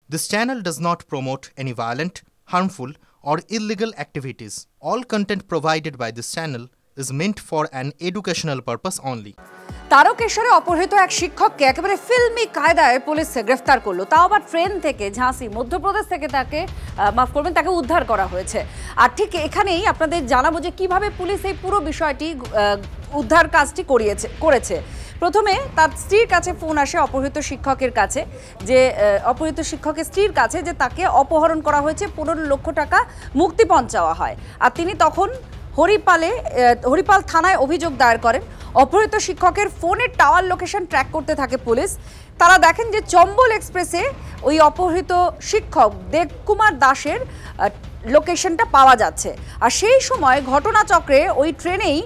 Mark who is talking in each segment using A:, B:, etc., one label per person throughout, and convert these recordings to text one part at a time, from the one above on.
A: This channel does not promote any violent, harmful, or illegal activities. All content provided by this channel is meant for an educational purpose only.
B: তারকেশ্বরে অপহৃত এক শিক্ষককে একেবারে ফিল্মি কায়দায় police গ্রেফতার করলো, তাও আবার ট্রেন থেকে ঝাঁসি মধ্যপ্রদেশ থেকে তাকে তাকে উদ্ধার করা হয়েছে। আর ঠিক এখানেই আপনাদের জানাবো যে কিভাবে পুলিশ এই পুরো বিষয়টি উদ্ধার কাজটি করেছে। প্রথমে তার স্ত্রীর কাছে ফোন আসে অপহৃত শিক্ষকের কাছে, যে অপহৃত শিক্ষকের স্ত্রীর কাছে যে তাকে অপহরণ করা হয়েছে, 15 লক্ষ টাকা মুক্তিপণ চাওয়া হয়। আর তিনি তখন হরিপাল থানায় অভিযোগ দায়ের করেন। অপহৃত শিক্ষকের ফোনের টাওয়ার লোকেশন ট্র্যাক করতে থাকে পুলিশ। তারা দেখেন যে চম্বল এক্সপ্রেসে ওই অপহৃত শিক্ষক দেবকুমার দাসের লোকেশনটা পাওয়া যাচ্ছে। আর সেই সময় ঘটনাচক্রে ওই ট্রেনেই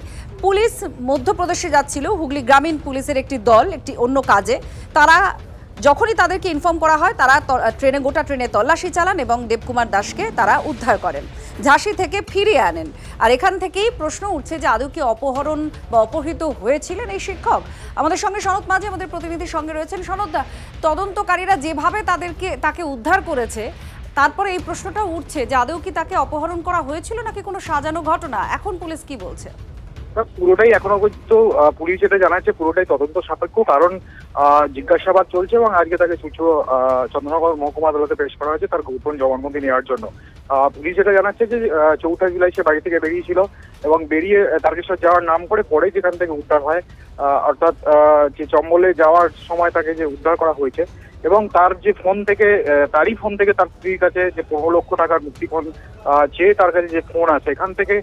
B: পুলিশ মধ্যপ্রদেশে যাচ্ছিল, হুগলি গ্রামীণ পুলিশের একটি দল একটি অন্য কাজে। তারা যখনই তাদেরকে ইনফর্ম করা হয়, তারা গোটা ট্রেনে তল্লাশি চালান এবং দেবকুমার দাসকে তারা উদ্ধার করেন, ঝাঁসি থেকে ফিরিয়ে আনেন। আর এখান থেকেই প্রশ্ন উঠছে যে আদৌ কি অপহরণ বা অপহৃত হয়েছিলেন এই শিক্ষক? আমাদের সঙ্গে সনদ মাঝি আমাদের প্রতিনিধির সঙ্গে রয়েছেন। সনদদা, তদন্তকারীরা যেভাবে তাকে উদ্ধার করেছে, তারপরে এই প্রশ্নটা উঠছে যে আদৌ কি তাকে অপহরণ করা হয়েছিল নাকি কোনো সাজানো ঘটনা? এখন পুলিশ কি বলছে?
C: পুরোটাই এখনো পর্যন্ত পুলিশ যেটা জানাচ্ছে পুরোটাই তদন্ত সাপেক্ষ, কারণ জিজ্ঞাসাবাদ চলছে এবং আজকে তাকে চন্দ্রনগর মহকুমা আদালতে পেশ করা হয়েছে তার গোপন জবানবন্দি নেওয়ার জন্য। পুলিশ যেটা জানাচ্ছে যে 4 জুলাই সে বাড়ি থেকে বেরিয়েছিল এবং বেরিয়ে তারকেশ্বর যাওয়ার নাম করে পরে যেখান থেকে উদ্ধার হয়, অর্থাৎ যে চম্বলে যাওয়ার সময় তাকে যে উদ্ধার করা হয়েছে এবং তার যে ফোন থেকে তারই ফোন থেকে তার স্ত্রীর কাছে যে 15 লক্ষ টাকার মুক্তিপণ চেয়ে তার কাছে যে ফোন আছে, এখান থেকে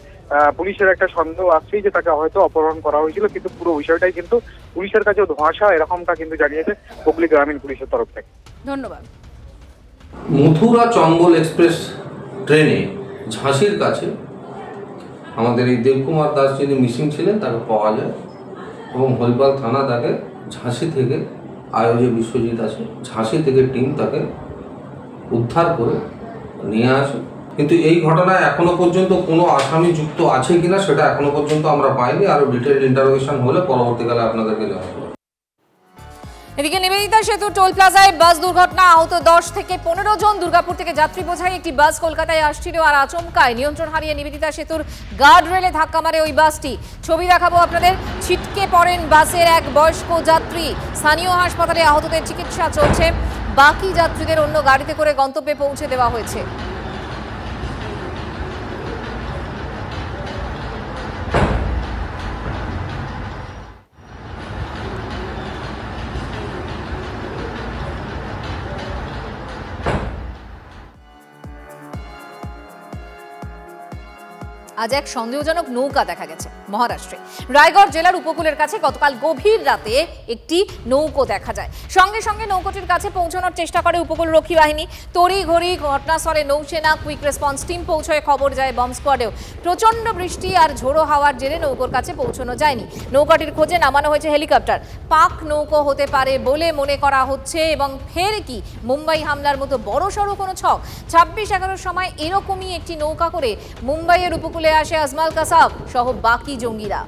C: পুলিশের একটা সন্দেহ আসছেই যে তাকে হয়তো অপহরণ করা হয়েছিল, কিন্তু পুরো বিষয়টাই কিন্তু পুলিশের কাছে ধোঁয়াশা, এরকমটা কিন্তু জানিয়েছে হুগলি গ্রামীণ পুলিশের তরফ থেকে।
B: ধন্যবাদ।
D: মথুরা চম্বল এক্সপ্রেস ট্রেনে ঝাঁসির কাছে আমাদের এই দেবকুমার দাস যিনি মিসিং ছিলেন তাকে পাওয়া যায় এবং হরিপাল থানা তাকে ঝাঁসি থেকে আয়োজক বিশ্বজিৎ আছে, ঝাঁসি থেকে টিম তাকে উদ্ধার করে নিয়ে আসে। কিন্তু এই ঘটনায় এখনো পর্যন্ত কোনো আসামি যুক্ত আছে কিনা সেটা এখনো পর্যন্ত আমরা পাইনি। আরো ডিটেইলড ইন্টারোগেশন হলে পরবর্তীকালে আপনাদেরকে জানাবো।
E: এদিকে নিবেদিতা সেতু টোল প্লাজায় বাস দুর্ঘটনা, আহত 10 থেকে 15 জন। দুর্গাপুর থেকে যাত্রী বোঝাই একটি বাস কলকাতায় আসছিল, আর আচমকায় নিয়ন্ত্রণ হারিয়ে নিবেদিতা সেতুর গার্ড রেলে ধাক্কা মারে ওই বাসটি। ছবি দেখাবো আপনাদের। ছিটকে পড়েন বাসের এক বয়স্ক যাত্রী। স্থানীয় হাসপাতালে আহতদের চিকিৎসা চলছে। বাকি যাত্রীদের অন্য গাড়িতে করে গন্তব্যে পৌঁছে দেওয়া হয়েছে। আজ এক সন্দেহজনক নৌকা দেখা গেছে মহারাষ্ট্রে। রায়গড় জেলার উপকূলের কাছে গতকাল গভীর রাতে একটি নৌকো দেখা যায়। সঙ্গে সঙ্গে নৌকোটির কাছে পৌঁছানোর চেষ্টা করে উপকূলরক্ষী বাহিনী। তড়িঘড়ি ঘটনাস্থলে নৌসেনা, কুইক রেসপন্স টিম পৌঁছয়। খবর যায় বম্ব স্কোয়াডেও। প্রচণ্ড বৃষ্টি আর ঝোড়ো হাওয়ার জেরে নৌকোর কাছে পৌঁছানো যায়নি। নৌকাটির খোঁজে নামানো হয়েছে হেলিকপ্টার। পাক নৌকো হতে পারে বলে মনে করা হচ্ছে। এবং ফের কি মুম্বাই হামলার মতো বড়সড় কোনো ছক? 26/11 সময় এরকমই একটি নৌকা করে মুম্বাইয়ের উপকূলে আসে আজমাল কাসাব সহ বাকি জঙ্গিরা।